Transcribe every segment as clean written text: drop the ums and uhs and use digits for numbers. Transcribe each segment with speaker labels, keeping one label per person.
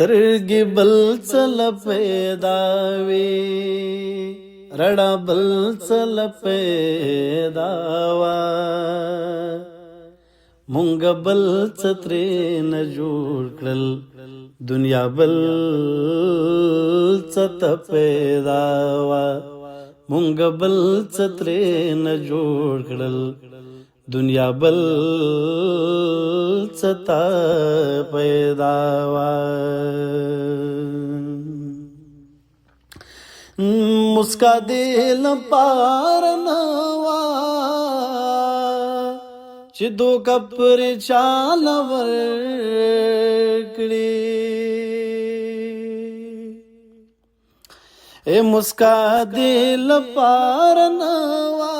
Speaker 1: سترګې بل څه پیداوي رڼا بل څه پیداوا مونږ بل څه ترې نه جوړ کړل دنیا بل څه ته پیداوا مونږ بل څه ترې نه جوړ کړل دنیا بل څه ته پیداوا مسکا دې لپاره نه وا چې دوکه پرې چاله ورکړي اے مسکا دې لپاره نه وا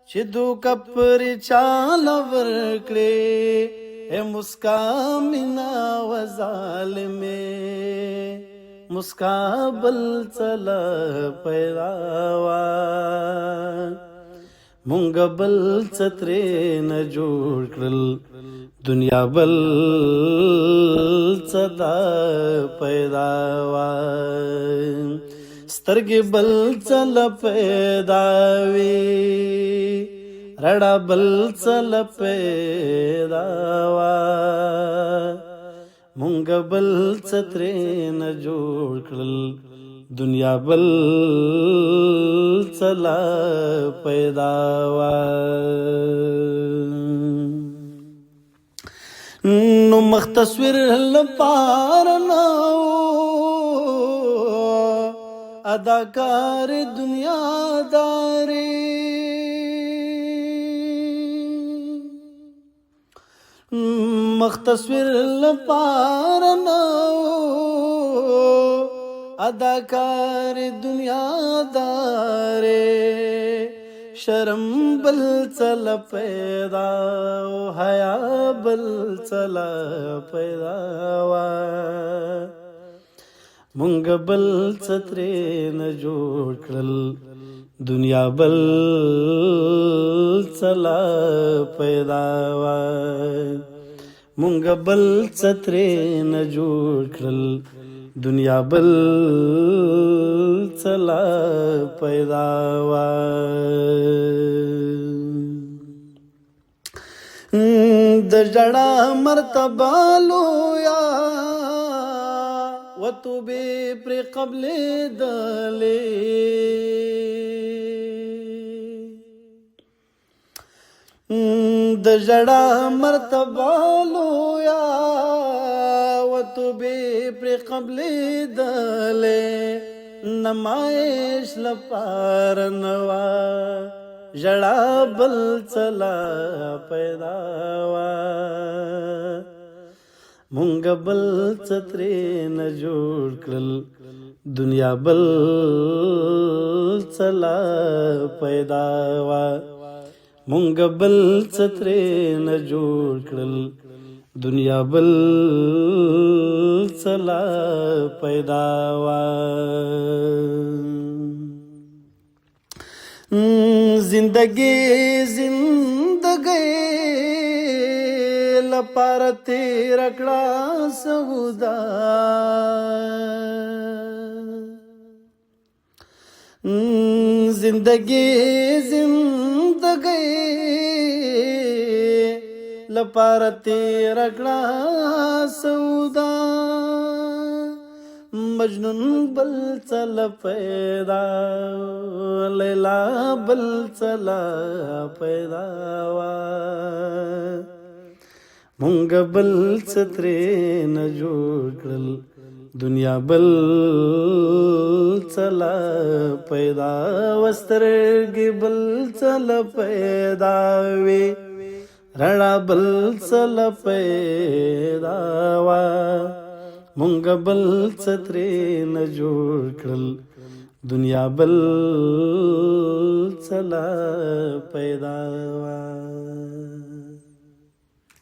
Speaker 1: چې دوکه پرې چاله ورکړي اے مسکا مینا و ظالمه مسکا بل څه پیداوا مونږ بل څه ترې نه جوړ کړل دنیا بل څه دا پیداوا سترګې بل څه پیداوي رڼا بل څه پیداوا مونږ بل څه ترې نه جوړ کړل دنیا بل څه پیداوا نو مختصر لپاره نه اداکار دنیا داري مختصر لپاره نه اداکار دنیا داري شرم بل څه پیدا او حیا بل څه پیداوا مونږ بل څه ترې نه جوړ کړل دنیا بل څه پیداوا مونږ بل څه ترې نه جوړ کړل دنیا بل څه پیداوا د جړا مرتبه لویا وتوبې پر قبل دلې د جړا مرتبه لویا وتوبې پر قبل دلې نمائش لپاره نوا جړا بل څه پیداوا مونږ بل څه ترې نه جوړ کړل دنیا بل څه پیداوا مونږ بل څه ترې نه جوړ کړل دنیا بل څه پیداوا زندگی لپاره تیر کړه سودا زندگی لپاره تیر کړه سودا مجنون بل څه پیدا لیلا بل څه پیداوا مونږ بل څه ترې نه جوړ کړل دنیا بل څه پیداوا سترګې بل څه پیداوي رڼا بل څه پیداوا مونږ بل څه ترې نه جوړ کړل دنیا بل څه پیداوا